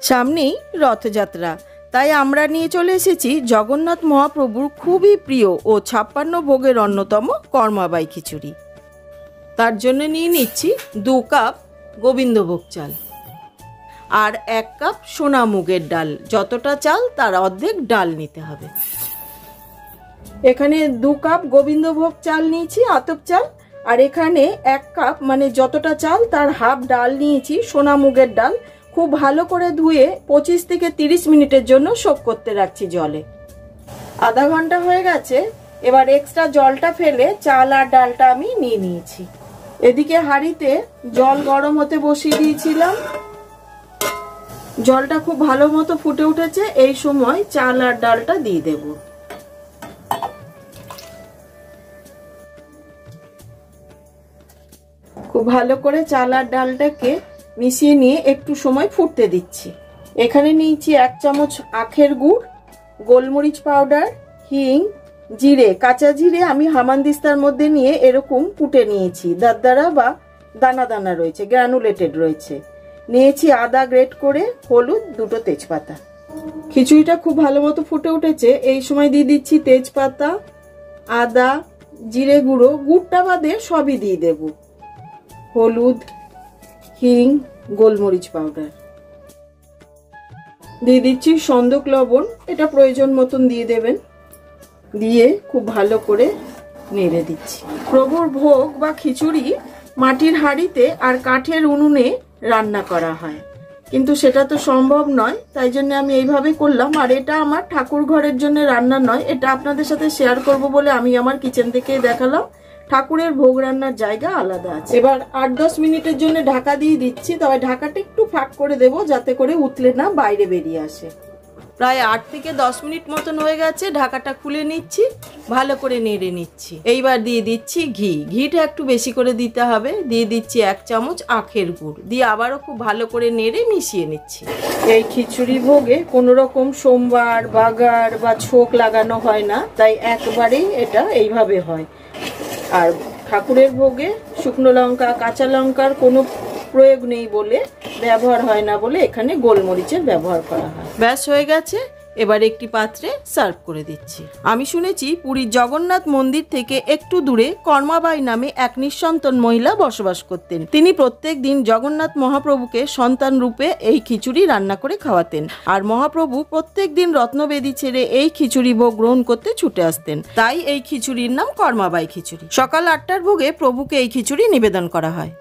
সামনেই রথযাত্রা, তাই আমরা নিয়ে চলে এসেছি জগন্নাথ মহাপ্রভুর খুবই প্রিয় ও 56 ভোগের অন্যতম কর্মাবাই খিচুড়ি। তার জন্য নিয়ে নিচ্ছি 2 কাপ গোবিন্দভোগ চাল আর 1 কাপ সোনা মুগের ডাল। যতটা চাল তার অর্ধেক ডাল নিতে হবে। এখানে 2 কাপ গোবিন্দভোগ চাল নিয়েছি আতপ চাল, আর এখানে 1 কাপ মানে যতটা চাল তার হাফ ডাল নিয়েছি সোনা মুগের ডাল। খুব ভালো করে ধুয়ে 25 থেকে 30 মিনিটের জন্য সোক করতে রাখছি জলে। আধা ঘন্টা হয়ে গেছে। এবার এক্সট্রা জলটা ফেলে চাল আর ডালটা আমি নিয়ে নিয়েছি। এদিকে হাঁড়িতে জল গরম হতে বসিয়ে দিয়েছিলাম। জলটা খুব ভালো মতো ফুটে উঠেছে। এই সময় চাল আর ডালটা দিয়ে দেব। খুব ভালো করে চাল আর ডালটাকে মিশিয়ে নিয়ে একটু সময় ফুটতে দিচ্ছি। এখানে নিয়েছি 1 চামচ আখের গুড়, গোলমরিচ পাউডার, হিং, জিরে। কাঁচা জিরে আমি হামানদিস্তার মধ্যে নিয়ে এরকম কুটে নিয়েছি। দারদারা বা দানা দানা রয়েছে, গ্রানুলেটেড রয়েছে। নিয়েছি আদা গ্রেট করে, হলুদ, 2টো তেজপাতা। খিচুড়িটা খুব ভালো মতো ফুটে উঠেছে। এই সময় দিয়ে দিচ্ছি তেজপাতা, আদা, জিরে গুঁড়ো, গুড়টা বাদে সবই দিয়ে দেব, হলুদ, হিং, গোলমরিচ পাউডার। দিয়ে দিচ্ছি সন্দক লবণ, এটা প্রয়োজন মতন দিয়ে দেবেন। দিয়ে খুব ভালো করে নেড়ে দিচ্ছি। প্রভুর ভোগ বা খিচুড়ি মাটির হাঁড়িতে আর কাঠের উনুনে রান্না করা হয়, কিন্তু সেটা তো সম্ভব নয়, তাই জন্য আমি এইভাবে করলাম। আর এটা আমার ঠাকুর ঘরের জন্য রান্না নয়, এটা আপনাদের সাথে শেয়ার করব বলে আমি আমার কিচেন থেকেই দেখালাম। ঠাকুরের ভোগ রান্নার জায়গা আলাদা আছে। এবার 8-10 মিনিটের জন্য ঢাকা দিয়ে দিচ্ছি, তবে ঢাকাটা একটু ফাঁক করে দেব যাতে করে উতলে না বাইরে বেরিয়ে আসে। প্রায় 8 থেকে 10 মিনিট মতন হয়ে গেছে। ঢাকাটা খুলে নিচ্ছি, ভালো করে নেড়ে নিচ্ছি। এইবার দিয়ে দিচ্ছি ঘি। ঘিটা একটু বেশি করে দিতে হবে। দিয়ে দিচ্ছি 1 চামচ আখের গুড়, দিয়ে আবারও খুব ভালো করে নেড়ে মিশিয়ে নিচ্ছি। এই খিচুড়ি ভোগে কোনো রকম সোমবার, বাগার বা ছোক লাগানো হয় না, তাই একবারেই এটা এইভাবে হয়। আর ঠাকুরের ভোগে শুকনো লঙ্কা, কাঁচা লঙ্কার কোনো প্রয়োগ নেই বলে, ব্যবহার হয় না বলে এখানে গোলমরিচের ব্যবহার করা হয়। ব্যাস হয়ে গেছে। এবার একটি পাত্রে সার্ভ করে দিচ্ছি। আমি শুনেছি পুরীর জগন্নাথ মন্দির থেকে একটু দূরে কর্মাবাই নামে এক নিঃসন্তান মহিলা বসবাস করতেন। তিনি প্রত্যেক দিন জগন্নাথ মহাপ্রভুকে সন্তান রূপে এই খিচুড়ি রান্না করে খাওয়াতেন। আর মহাপ্রভু প্রত্যেক দিন রত্নবেদী ছেড়ে এই খিচুড়ি ভোগ গ্রহণ করতে ছুটে আসতেন, তাই এই খিচুড়ির নাম কর্মাবাই খিচুড়ি। সকাল 8টার ভোগে প্রভুকে এই খিচুড়ি নিবেদন করা হয়।